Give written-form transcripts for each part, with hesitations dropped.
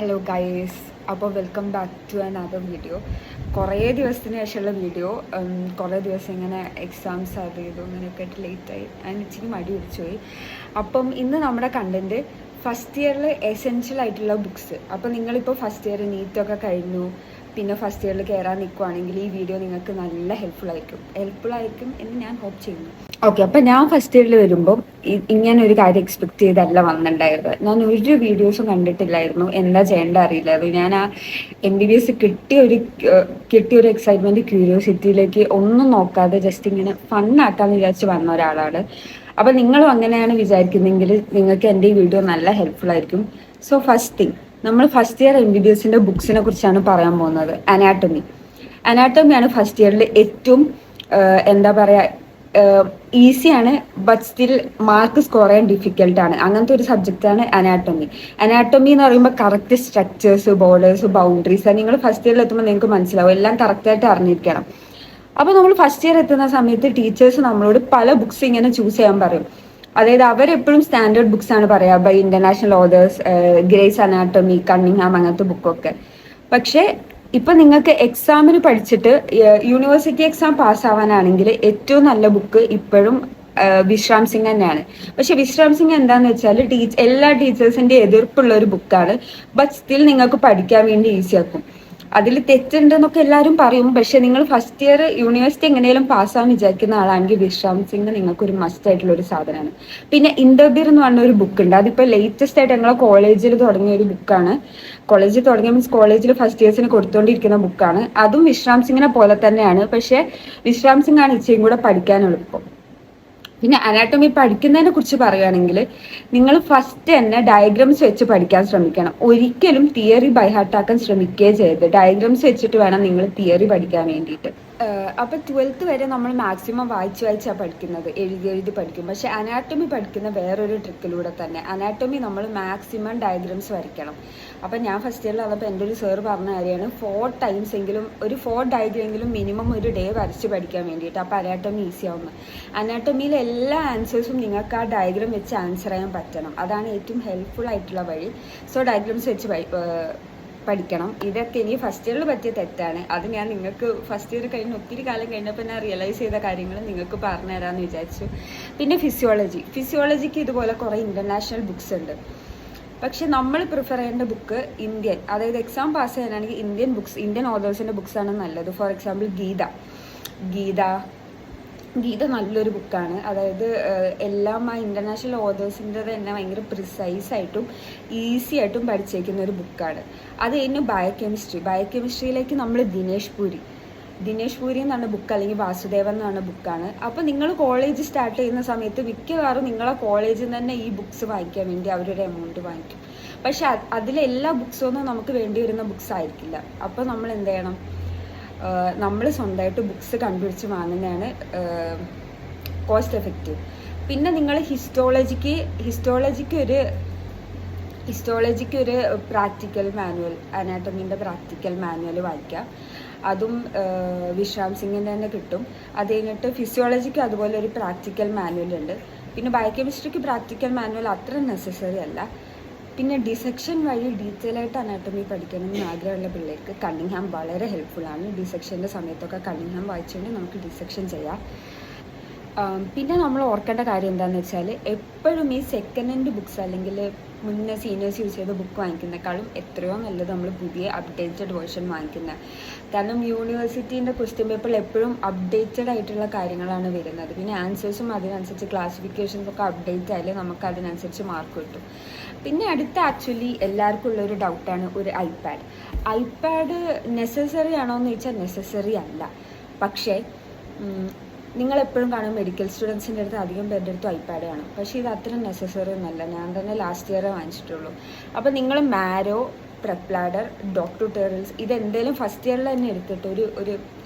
Hello guys, അപ്പോൾ welcome back to another video. കുറേ ദിവസത്തിന് ശേഷമുള്ള വീഡിയോ. കുറേ ദിവസം ഇങ്ങനെ എക്സാംസ് അത് ചെയ്തു അങ്ങനെയൊക്കെ ആയിട്ട് ലേറ്റായി, അതിന് ഇച്ചിരി മടി പിടിച്ചുപോയി. അപ്പം ഇന്ന് നമ്മുടെ കണ്ടൻറ്റ് ഫസ്റ്റ് ഇയറിൽ എസെൻഷ്യൽ ആയിട്ടുള്ള ബുക്സ്. അപ്പോൾ നിങ്ങളിപ്പോൾ ഫസ്റ്റ് ഇയർ നീറ്റൊക്കെ കഴിഞ്ഞു, പിന്നെ ഫസ്റ്റ് ഇയറിൽ കയറാൻ നിൽക്കുവാണെങ്കിൽ ഈ വീഡിയോ നിങ്ങൾക്ക് നല്ല ഹെൽപ്ഫുൾ ആയിരിക്കും എന്ന് ഞാൻ ഹോപ്പ് ചെയ്യുന്നു. ഓക്കെ, അപ്പം ഞാൻ ഫസ്റ്റ് ഇയറിൽ വരുമ്പം ഇങ്ങനെ ഒരു കാര്യം എക്സ്പെക്ട് ചെയ്തല്ല വന്നിട്ടുണ്ടായത്. ഞാൻ ഒരു വീഡിയോസും കണ്ടിട്ടില്ലായിരുന്നു, എന്താ ചെയ്യേണ്ട അറിയില്ലായിരുന്നു. ഞാൻ ആ MBBS കിട്ടിയ ഒരു എക്സൈറ്റ്മെന്റ്, ക്യൂരിയോസിറ്റിയിലേക്ക് ഒന്നും നോക്കാതെ ജസ്റ്റ് ഇങ്ങനെ ഫണ്ണാക്കാന്ന് വിചാരിച്ച് വന്ന ഒരാളാണ്. അപ്പം നിങ്ങളും അങ്ങനെയാണ് വിചാരിക്കുന്നെങ്കിൽ നിങ്ങൾക്ക് എൻ്റെ ഈ വീഡിയോ നല്ല ഹെൽപ്ഫുൾ ആയിരിക്കും. സോ ഫസ്റ്റ് തിങ്, നമ്മൾ ഫസ്റ്റ് ഇയർ MBBSന്റെ ബുക്സിനെ കുറിച്ചാണ് പറയാൻ പോകുന്നത്. അനാട്ടമിയാണ് ഫസ്റ്റ് ഇയറിൽ ഏറ്റവും എന്താ പറയുക, ഈസിയാണ്, ബട്ട് സ്റ്റിൽ മാർക്ക് സ്കോർ ചെയ്യാൻ ഡിഫിക്കൽട്ടാണ്. അങ്ങനത്തെ ഒരു സബ്ജക്റ്റാണ് അനാട്ടമി എന്ന് പറയുമ്പോൾ കറക്റ്റ് സ്ട്രക്ചേഴ്സ്, ബോർഡേഴ്സ്, ബൗണ്ടറീസ് നിങ്ങൾ ഫസ്റ്റ് ഇയറിൽ എത്തുമ്പോൾ നിങ്ങൾക്ക് മനസ്സിലാവും, എല്ലാം കറക്റ്റായിട്ട് അറിഞ്ഞിരിക്കണം. അപ്പോൾ നമ്മൾ ഫസ്റ്റ് ഇയർ എത്തുന്ന സമയത്ത് ടീച്ചേഴ്സ് നമ്മളോട് പല ബുക്സ് ഇങ്ങനെ ചൂസ് ചെയ്യാൻ പറയും. അതായത് അവരെപ്പോഴും സ്റ്റാൻഡേർഡ് ബുക്സ് ആണ് പറയുക, by international authors, Gray's anatomy, Cunningham, അങ്ങനത്തെ ബുക്കൊക്കെ. പക്ഷേ ഇപ്പൊ നിങ്ങൾക്ക് എക്സാമിന് പഠിച്ചിട്ട് യൂണിവേഴ്സിറ്റി എക്സാം പാസ്സാവാനാണെങ്കിൽ ഏറ്റവും നല്ല ബുക്ക് ഇപ്പോഴും വിശ്രാം സിംഗ് തന്നെയാണ്. പക്ഷെ വിശ്രാം സിംഗ് എന്താന്ന് വെച്ചാൽ എല്ലാ ടീച്ചേഴ്സിന്റെ എതിർപ്പുള്ള ഒരു ബുക്കാണ്, ബട്ട് സ്റ്റിൽ നിങ്ങൾക്ക് പഠിക്കാൻ വേണ്ടി ഈസി ആക്കും. അതിൽ തെറ്റുണ്ടെന്നൊക്കെ എല്ലാവരും പറയും, പക്ഷെ നിങ്ങൾ ഫസ്റ്റ് ഇയർ യൂണിവേഴ്സിറ്റി എങ്ങനെയും പാസ്സാവാൻ വിചാരിക്കുന്ന ആളാണെങ്കിൽ വിശ്രാം സിംഗ് നിങ്ങൾക്ക് ഒരു മസ്റ്റ് ആയിട്ടുള്ള ഒരു സാധനമാണ്. പിന്നെ ഇന്റർബിർ എന്ന് പറഞ്ഞ ഒരു ബുക്ക് ഉണ്ട്, അതിപ്പോൾ ലേറ്റസ്റ്റ് ആയിട്ട് ഞങ്ങളെ കോളേജിൽ തുടങ്ങിയ ഒരു ബുക്കാണ്. കോളേജിൽ തുടങ്ങിയ മീൻസ് കോളേജിൽ ഫസ്റ്റ് ഇയേഴ്സിന് കൊടുത്തുകൊണ്ടിരിക്കുന്ന ബുക്കാണ്. അതും വിശ്രാം സിംഗിനെ പോലെ തന്നെയാണ്, പക്ഷെ വിശ്രാം സിംഗ് ആണ് ഇച്ചിരി കൂടെ പഠിക്കാൻ എളുപ്പം. പിന്നെ അനാട്ടമി പഠിക്കുന്നതിനെ കുറിച്ച് പറയുകയാണെങ്കിൽ നിങ്ങൾ ഫസ്റ്റ് തന്നെ ഡയഗ്രാംസ് വെച്ച് പഠിക്കാൻ ശ്രമിക്കണം. ഒരിക്കലും തിയറി ബൈഹാർട്ടാക്കാൻ ശ്രമിക്കുകയേ ചെയ്ത്, ഡയഗ്രാംസ് വെച്ചിട്ട് വേണം നിങ്ങൾ തിയറി പഠിക്കാൻ വേണ്ടിയിട്ട്. അപ്പൊ 12th വരെ നമ്മൾ മാക്സിമം വായിച്ചാണ് പഠിക്കുന്നത്, എഴുതി പഠിക്കും. പക്ഷെ അനാട്ടമി പഠിക്കുന്ന വേറൊരു ട്രിക്കിലൂടെ തന്നെ. അനാട്ടമി നമ്മൾ മാക്സിമം ഡയഗ്രാംസ് വരയ്ക്കണം. അപ്പൊ ഞാൻ ഫസ്റ്റ് ഇയറിൽ വന്നപ്പോൾ എൻ്റെ ഒരു സർ പറഞ്ഞ കാര്യമാണ് 4 ടൈംസ് എങ്കിലും, ഒരു 4 ഡയഗ്രാം എങ്കിലും മിനിമം ഒരു ഡേ വരച്ച് പഠിക്കാൻ വേണ്ടിയിട്ട്. അപ്പൊ അനാട്ടമി ഈസി ആവുന്നത്. അനാട്ടമിയിലെ എല്ലാ ആൻസേഴ്സും നിങ്ങൾക്ക് ആ ഡയഗ്രാം വെച്ച് ആൻസർ ചെയ്യാൻ പറ്റണം. അതാണ് ഏറ്റവും ഹെൽപ്ഫുൾ ആയിട്ടുള്ള വഴി. സോ ഡയഗ്രാംസ് വെച്ച് പഠിക്കണം. ഇതൊക്കെ ഇനി ഫസ്റ്റ് ഇയറിൽ പറ്റിയ തെറ്റാണ്. അത് ഞാൻ നിങ്ങൾക്ക് ഫസ്റ്റ് ഇയർ കഴിഞ്ഞ് ഒത്തിരി കാലം കഴിഞ്ഞപ്പോൾ ഞാൻ റിയലൈസ് ചെയ്ത കാര്യങ്ങൾ നിങ്ങൾക്ക് പറഞ്ഞു തരാമെന്ന് വിചാരിച്ചു. പിന്നെ ഫിസിയോളജിക്ക് ഇതുപോലെ കുറേ ഇന്റർനാഷണൽ ബുക്സ് ഉണ്ട്. പക്ഷെ നമ്മൾ പ്രിഫർ ചെയ്യേണ്ട ബുക്ക് ഇന്ത്യൻ, അതായത് എക്സാം പാസ് ചെയ്യാനാണെങ്കിൽ ഇന്ത്യൻ ഓതേഴ്സിൻ്റെ ബുക്സാണ് നല്ലത്. ഫോർ എക്സാമ്പിൾ ഗീത നല്ലൊരു ബുക്കാണ്. അതായത് എല്ലാം ആ ഇന്റർനാഷണൽ ഓതേഴ്സിൻ്റെ തന്നെ ഭയങ്കര പ്രിസൈസായിട്ടും ഈസി ആയിട്ടും പഠിച്ചേക്കുന്ന ഒരു ബുക്കാണ്. അത് കഴിഞ്ഞ് ബയോകെമിസ്ട്രിയിലേക്ക് നമ്മൾ ദിനേശ് പുരി എന്ന് പറഞ്ഞ ബുക്ക്, അല്ലെങ്കിൽ വാസുദേവൻ എന്ന് പറഞ്ഞ ബുക്കാണ്. അപ്പോൾ നിങ്ങൾ കോളേജ് സ്റ്റാർട്ട് ചെയ്യുന്ന സമയത്ത് മിക്കവാറും നിങ്ങളെ കോളേജിൽ നിന്ന് തന്നെ ഈ ബുക്സ് വാങ്ങിക്കാൻ വേണ്ടി അവരൊരു എമൗണ്ട് വാങ്ങിക്കും. പക്ഷെ അതിലെല്ലാ ബുക്സൊന്നും നമുക്ക് വേണ്ടി വരുന്ന ബുക്സ് ആയിരിക്കില്ല. അപ്പോൾ നമ്മൾ എന്ത് ചെയ്യണം, നമ്മൾ സ്വന്തമായിട്ട് ബുക്സ് കണ്ടുപിടിച്ച് വാങ്ങുന്നതാണ് കോസ്റ്റ് എഫക്റ്റീവ്. പിന്നെ നിങ്ങൾ ഹിസ്റ്റോളജിക്ക് ഒരു പ്രാക്ടിക്കൽ മാനുവൽ, അനാട്ടമിൻ്റെ പ്രാക്ടിക്കൽ മാനുവൽ വായിക്കുക. അതും വിശ്രാം സിംഗിൻ്റെ തന്നെ കിട്ടും. അത് കഴിഞ്ഞിട്ട് ഫിസിയോളജിക്ക് അതുപോലെ ഒരു പ്രാക്ടിക്കൽ മാനുവൽ ഉണ്ട്. പിന്നെ ബയോകെമിസ്ട്രിക്ക് പ്രാക്ടിക്കൽ മാനുവൽ അത്ര നെസസറി അല്ല. പിന്നെ ഡിസെക്ഷൻ വഴി ഡീറ്റെയിൽ ആയിട്ട് അനാട്ടമി പഠിക്കണമെന്ന് ആഗ്രഹമുള്ള പിള്ളേർക്ക് കണ്ണിങ്ഹാം വളരെ ഹെൽപ്ഫുള്ളാണ്. ഡിസെക്ഷൻ്റെ സമയത്തൊക്കെ കണ്ണിങ്ഹാം വായിച്ചുകൊണ്ട് നമുക്ക് ഡിസെക്ഷൻ ചെയ്യാം. പിന്നെ നമ്മൾ ഓർക്കേണ്ട കാര്യം എന്താണെന്ന് വെച്ചാൽ, എപ്പോഴും ഈ സെക്കൻഡ് ഹാൻഡ് ബുക്സ് അല്ലെങ്കിൽ മുന്നേ സീനിയേഴ്സ് യൂസ് ചെയ്ത ബുക്ക് വാങ്ങിക്കുന്നേക്കാളും എത്രയോ നല്ലത് നമ്മൾ പുതിയ അപ്ഡേറ്റഡ് വേർഷൻ വാങ്ങിക്കുന്നത്. കാരണം യൂണിവേഴ്സിറ്റീൻ്റെ ക്വസ്റ്റ്യൻ പേപ്പറിൽ എപ്പോഴും അപ്ഡേറ്റഡ് ആയിട്ടുള്ള കാര്യങ്ങളാണ് വരുന്നത്. പിന്നെ ആൻസേഴ്സും അതിനനുസരിച്ച് ക്ലാസിഫിക്കേഷൻസൊക്കെ അപ്ഡേറ്റ് ആയാലും നമുക്ക് അതിനനുസരിച്ച് മാർക്ക് കിട്ടും. പിന്നെ അടുത്ത ആക്ച്വലി എല്ലാവർക്കും ഉള്ളൊരു ഡൗട്ടാണ് ഒരു ഐപാഡ് നെസസറി ആണോ എന്ന് ചോദിച്ചാൽ നെസസറി അല്ല. പക്ഷേ നിങ്ങളെപ്പോഴും കാണും മെഡിക്കൽ സ്റ്റുഡൻസിൻ്റെ അടുത്ത് അധികം പേരുടെ അടുത്തും ഐപാഡ് കാണും. പക്ഷേ ഇത് അത്ര നെസസറി ഒന്നല്ല. ഞാൻ തന്നെ ലാസ്റ്റ് ഇയറേ വാങ്ങിച്ചിട്ടുള്ളൂ. അപ്പോൾ നിങ്ങൾ മാരോ, പ്രെപ്ലാഡർ, ഡോക്ടർ ട്യൂട്ടോറിയൽസ് ഇതെന്തെങ്കിലും ഫസ്റ്റ് ഇയറിൽ തന്നെ എടുത്തിട്ട് ഒരു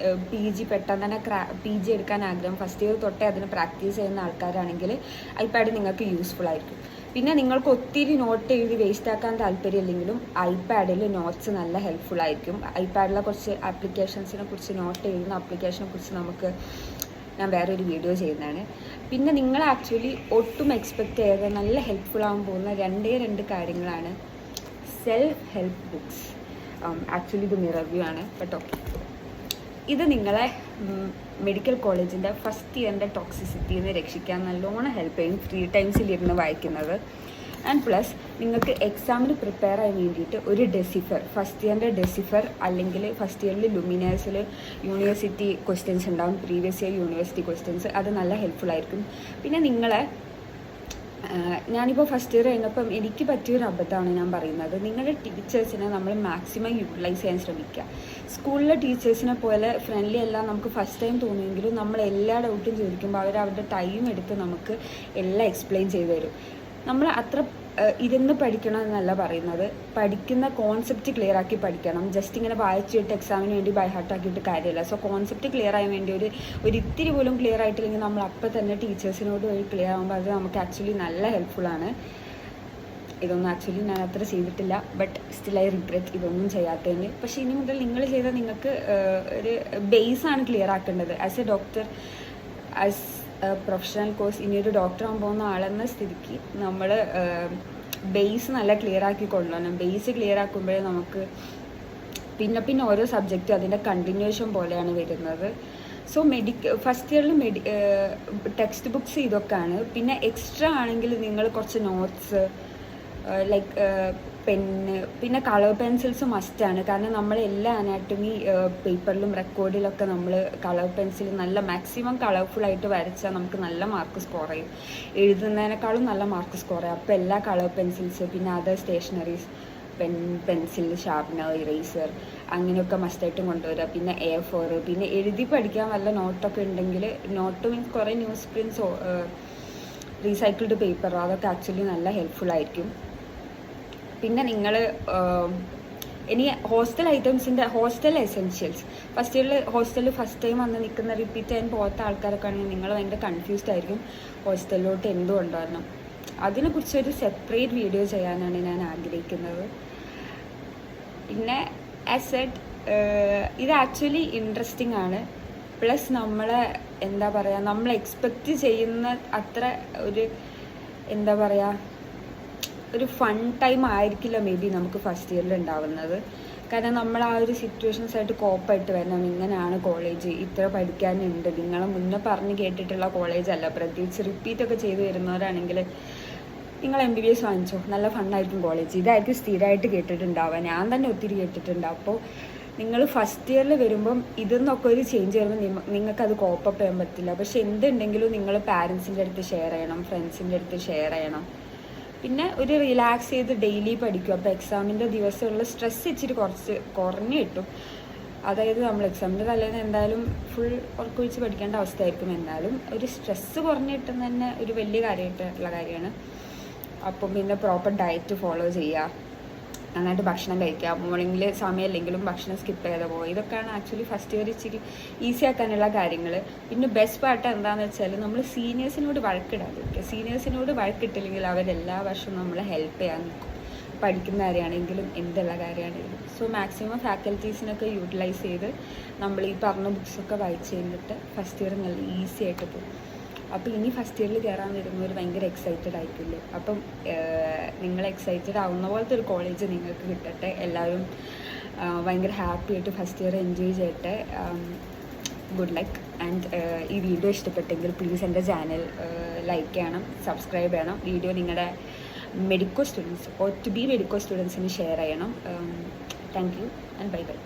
PG പെട്ടെന്ന് തന്നെ PG എടുക്കാൻ ആഗ്രഹം, ഫസ്റ്റ് ഇയർ തൊട്ടേ അതിന് പ്രാക്ടീസ് ചെയ്യുന്ന ആൾക്കാരാണെങ്കിൽ ഐപാഡ് നിങ്ങൾക്ക് യൂസ്ഫുൾ ആയിരിക്കും. പിന്നെ നിങ്ങൾക്ക് ഒത്തിരി നോട്ട് എഴുതി വേസ്റ്റ് ആക്കാൻ താല്പര്യമില്ലെങ്കിലും ഐപാഡിൽ നോട്ട്സ് നല്ല ഹെൽപ്ഫുൾ ആയിരിക്കും. ഐപാഡിലെ കുറച്ച് ആപ്ലിക്കേഷൻസിനെ കുറിച്ച്, നോട്ട് എഴുതുന്ന ആപ്ലിക്കേഷനെ കുറിച്ച് ഞാൻ വേറൊരു വീഡിയോ ചെയ്യുന്നതാണ്. പിന്നെ നിങ്ങൾ ആക്ച്വലി ഒട്ടും എക്സ്പെക്റ്റ് ചെയ്യാതെ നല്ല ഹെൽപ്ഫുൾ ആകാൻ പോകുന്ന 2 കാര്യങ്ങളാണ് സെൽഫ് ഹെൽപ്പ് ബുക്സ്. ആക്ച്വലി ഇത് മിറർ വ്യൂ ആണ്, ബട്ട് ഓക്കെ. ഇത് നിങ്ങളെ മെഡിക്കൽ കോളേജിൻ്റെ ഫസ്റ്റ് ഇയറിൻ്റെ ടോക്സിസിറ്റിയിൽ നിന്ന് രക്ഷിക്കാൻ നല്ലോണം ഹെൽപ്പ് ചെയ്യും, 3 ടൈംസിലിരുന്ന് വായിക്കുന്നത്. ആൻഡ് പ്ലസ് നിങ്ങൾക്ക് എക്സാമിന് പ്രിപ്പയർ ചെയ്യാൻ വേണ്ടിയിട്ട് ഒരു ഡെസിഫർ, ഫസ്റ്റ് ഇയറിൻ്റെ ഡെസിഫർ അല്ലെങ്കിൽ ഫസ്റ്റ് ഇയറിൽ ലുമിനേഴ്സിൽ യൂണിവേഴ്സിറ്റി ക്വസ്റ്റ്യൻസ് ഉണ്ടാകും, പ്രീവിയസ് ഇയർ യൂണിവേഴ്സിറ്റി ക്വസ്റ്റ്യൻസ്. അത് നല്ല ഹെൽപ്ഫുൾ ആയിരിക്കും. പിന്നെ നിങ്ങളെ ഞാനിപ്പോൾ ഫസ്റ്റ് ഇയർ കഴിഞ്ഞപ്പം എനിക്ക് പറ്റിയൊരു അബദ്ധമാണ് ഞാൻ പറയുന്നത്. നിങ്ങളുടെ ടീച്ചേഴ്സിനെ നമ്മൾ മാക്സിമം യൂട്ടിലൈസ് ചെയ്യാൻ ശ്രമിക്കുക. സ്കൂളിലെ ടീച്ചേഴ്സിനെ പോലെ ഫ്രണ്ട്ലി എല്ലാം നമുക്ക് ഫസ്റ്റ് ടൈം തോന്നുമെങ്കിലും നമ്മൾ എല്ലാ ഡൗട്ടും ചോദിക്കുമ്പോൾ അവർ അവരുടെ ടൈം എടുത്ത് നമുക്ക് എല്ലാം എക്സ്പ്ലെയിൻ ചെയ്തു തരും. നമ്മൾ അത്ര ഇരുന്ന് പഠിക്കണം എന്നല്ല പറയുന്നത്, പഠിക്കുന്ന കോൺസെപ്റ്റ് ക്ലിയർ ആക്കി പഠിക്കണം. ജസ്റ്റ് ഇങ്ങനെ വായിച്ചിട്ട് എക്സാമിന് വേണ്ടി ബൈ ഹാർട്ട് ആക്കിയിട്ട് കാര്യമില്ല. സോ കോൺസെപ്റ്റ് ക്ലിയർ ആകാൻ വേണ്ടി ഒരു ഇത്തിരി പോലും ക്ലിയർ ആയിട്ടില്ലെങ്കിൽ നമ്മൾ അപ്പം തന്നെ ടീച്ചേഴ്സിനോട് വഴി ക്ലിയർ ആകുമ്പോൾ അത് നമുക്ക് ആക്ച്വലി നല്ല ഹെൽപ്ഫുള്ളാണ്. ഇതൊന്നും ആക്ച്വലി ഞാൻ അത്ര ചെയ്തിട്ടില്ല, ബട്ട് സ്റ്റിൽ ഐ റിഗ്രറ്റ് ഇതൊന്നും ചെയ്യാത്തതിന്. പക്ഷേ ഇനി മുതൽ നിങ്ങൾ ചെയ്താൽ നിങ്ങൾക്ക് ഒരു ബേസാണ് ക്ലിയർ ആക്കേണ്ടത്. As a doctor, as professional course, ഇനിയൊരു ഡോക്ടറാകാൻ പോകുന്ന ആളെന്ന സ്ഥിതിക്ക് നമ്മൾ ബേസ് നല്ല ക്ലിയർ ആക്കി കൊണ്ടുവരണം. ബേസ് ക്ലിയർ ആക്കുമ്പോഴേ നമുക്ക് പിന്നെ ഓരോ സബ്ജക്റ്റും അതിൻ്റെ കണ്ടിന്യൂഷൻ പോലെയാണ് വരുന്നത്. സോ ഫസ്റ്റ് ഇയറിൽ ടെക്സ്റ്റ് ബുക്സ് ഇതൊക്കെയാണ്. പിന്നെ എക്സ്ട്രാ ആണെങ്കിൽ നിങ്ങൾ കുറച്ച് നോട്ട്സ് ലൈക്ക് പെന്ന്, പിന്നെ കളർ പെൻസിൽസ് മസ്റ്റാണ്. കാരണം നമ്മൾ എല്ലാ അനാട്ടമി പേപ്പറിലും റെക്കോർഡിലൊക്കെ നമ്മൾ കളർ പെൻസിൽ നല്ല മാക്സിമം കളർഫുള്ളായിട്ട് വരച്ചാൽ നമുക്ക് നല്ല മാർക്ക് സ്കോർ ചെയ്യും. എഴുതുന്നതിനേക്കാളും നല്ല മാർക്ക് സ്കോർ ചെയ്യും. അപ്പോൾ എല്ലാ കളർ പെൻസിൽസ്, പിന്നെ other stationeries, pencil, sharpener, eraser അങ്ങനെയൊക്കെ മസ്റ്റായിട്ടും കൊണ്ടുവരിക. പിന്നെ A4, പിന്നെ എഴുതി പഠിക്കാൻ വല്ല നോട്ടൊക്കെ ഉണ്ടെങ്കിൽ, നോട്ട് മീൻസ് കുറേ ന്യൂസ് പ്രിൻറ്റ്സോ റീസൈക്കിൾഡ് പേപ്പറോ അതൊക്കെ ആക്ച്വലി നല്ല ഹെൽപ്ഫുൾ ആയിരിക്കും. പിന്നെ നിങ്ങൾ ഇനി ഹോസ്റ്റൽ എസെൻഷ്യൽസ്, ഫസ്റ്റ് ഇയറിൽ ഹോസ്റ്റലിൽ ഫസ്റ്റ് ടൈം വന്ന് നിൽക്കുന്ന റിപ്പീറ്റ് ചെയ്യാൻ പോകാത്ത ആൾക്കാരൊക്കെ ആണെങ്കിൽ നിങ്ങൾ ഭയങ്കര കൺഫ്യൂസ്ഡ് ആയിരിക്കും ഹോസ്റ്റലിലോട്ട് എന്ത് കൊണ്ടുവരണം. അതിനെക്കുറിച്ചൊരു സെപ്പറേറ്റ് വീഡിയോ ചെയ്യാനാണ് ഞാൻ ആഗ്രഹിക്കുന്നത്. പിന്നെ ആസ് സെഡ്, ഇത് ആക്ച്വലി ഇൻട്രസ്റ്റിംഗ് ആണ്. പ്ലസ് നമ്മളെ എന്താ പറയുക, നമ്മൾ എക്സ്പെക്റ്റ് ചെയ്യുന്ന അത്ര ഒരു ഫൺ ടൈം ആയിരിക്കില്ല മേ ബി നമുക്ക് ഫസ്റ്റ് ഇയറിൽ ഉണ്ടാവുന്നത്. കാരണം നമ്മൾ ആ ഒരു സിറ്റുവേഷൻസായിട്ട് കോപ്പായിട്ട് വരണം. ഇങ്ങനെയാണ് കോളേജ്, ഇത്ര പഠിക്കാനുണ്ട്, നിങ്ങളെ മുന്നേ പറഞ്ഞ് കേട്ടിട്ടുള്ള കോളേജല്ല. പ്രത്യേകിച്ച് റിപ്പീറ്റൊക്കെ ചെയ്ത് വരുന്നവരാണെങ്കിൽ നിങ്ങൾ MBBS വാങ്ങിച്ചോ, നല്ല ഫണ്ണായിരിക്കും കോളേജ്, ഇതായിരിക്കും സ്ഥിരമായിട്ട് കേട്ടിട്ടുണ്ടാവുക. ഞാൻ തന്നെ ഒത്തിരി കേട്ടിട്ടുണ്ട്. അപ്പോൾ നിങ്ങൾ ഫസ്റ്റ് ഇയറിൽ വരുമ്പം ഇതെന്നൊക്കെ ഒരു ചേഞ്ച് വരുമ്പോൾ നിങ്ങൾക്കത് കോപ്പപ്പ് ചെയ്യാൻ പറ്റില്ല. പക്ഷെ എന്തുണ്ടെങ്കിലും നിങ്ങൾ പാരൻസിൻ്റെ അടുത്ത് ഷെയർ ചെയ്യണം, ഫ്രണ്ട്സിൻ്റെ അടുത്ത് ഷെയർ ചെയ്യണം. പിന്നെ ഒരു റിലാക്സ് ചെയ്ത് ഡെയിലി പഠിക്കും. അപ്പോൾ എക്സാമിൻ്റെ ദിവസമുള്ള സ്ട്രെസ് ഇച്ചിരി കുറഞ്ഞ് കിട്ടും. അതായത് നമ്മൾ എക്സാമിൻ്റെ തലേന്ന് എന്തായാലും ഫുൾ ഉറക്കൊഴിച്ച് പഠിക്കേണ്ട അവസ്ഥയായിരിക്കും. എന്നാലും ഒരു സ്ട്രെസ്സ് കുറഞ്ഞ് കിട്ടുന്ന തന്നെ ഒരു വലിയ കാര്യമായിട്ടുള്ള കാര്യമാണ്. അപ്പം പിന്നെ പ്രോപ്പർ ഡയറ്റ് ഫോളോ ചെയ്യുക, നന്നായിട്ട് ഭക്ഷണം കഴിക്കുക, മോർണിംഗിൽ സമയമില്ലെങ്കിലും ഭക്ഷണം സ്കിപ്പ് ചെയ്ത് പോകുക. ഇതൊക്കെയാണ് ആക്ച്വലി ഫസ്റ്റ് ഇയർ ഇച്ചിരി ഈസി ആക്കാനുള്ള കാര്യങ്ങൾ. പിന്നെ ബെസ്റ്റ് പാർട്ട് എന്താണെന്ന് വെച്ചാൽ നമ്മൾ സീനിയേഴ്സിനോട് വഴക്കിടാതിരിക്കുക. സീനിയേഴ്സിനോട് വഴക്കിട്ടില്ലെങ്കിൽ അവരെല്ലാ വർഷവും നമ്മളെ ഹെൽപ്പ് ചെയ്യാൻ നിൽക്കും, പഠിക്കുന്ന കാര്യമാണെങ്കിലും എന്തുള്ള കാര്യമാണെങ്കിലും. സോ മാക്സിമം ഫാക്കൽറ്റീസിനൊക്കെ യൂട്ടിലൈസ് ചെയ്ത് നമ്മൾ ഈ പറഞ്ഞ ബുക്സൊക്കെ വായിച്ച് കഴിഞ്ഞിട്ട് ഫസ്റ്റ് ഇയർ നല്ല ഈസി ആയിട്ട് പോകും. അപ്പോൾ ഇനി ഫസ്റ്റ് ഇയറിൽ കയറാൻ വരുന്നവർ ഭയങ്കര എക്സൈറ്റഡ് ആയിട്ടില്ലേ. അപ്പം നിങ്ങൾ എക്സൈറ്റഡ് ആവുന്ന പോലത്തെ ഒരു കോളേജ് നിങ്ങൾക്ക് കിട്ടട്ടെ. എല്ലാവരും ഭയങ്കര ഹാപ്പി ആയിട്ട് ഫസ്റ്റ് ഇയർ എൻജോയ് ചെയ്യട്ടെ. Good luck. ആൻഡ് ഈ വീഡിയോ ഇഷ്ടപ്പെട്ടെങ്കിൽ പ്ലീസ് എൻ്റെ ചാനൽ ലൈക്ക് ചെയ്യണം, സബ്സ്ക്രൈബ് ചെയ്യണം. വീഡിയോ നിങ്ങളുടെ medical students or to be medical സ്റ്റുഡൻസിന് ഷെയർ ചെയ്യണം. Thank you and bye by.